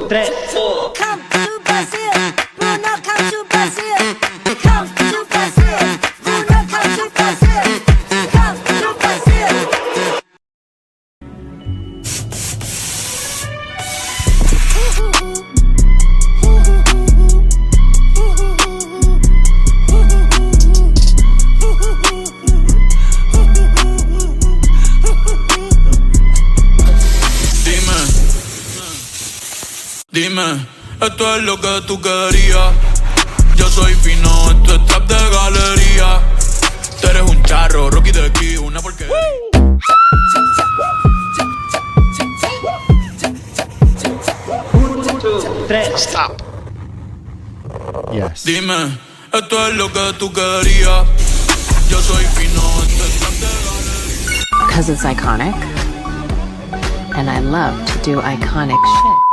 3, 4. Come to Brazil, Bruno, come to Brazil. Come to Brazil, Bruno, come to Brazil. Come to Brazil. Dime, esto es lo que tú querías. Yo soy fino, esto es trap de galería. Tú eres un charro, Rocky de aquí, una porquería. 1, 2, 3. Stop. Yes. Dime, esto es lo que tú querías. Yo soy fino, esto es trap de galería. Because it's iconic. And I love to do iconic shit.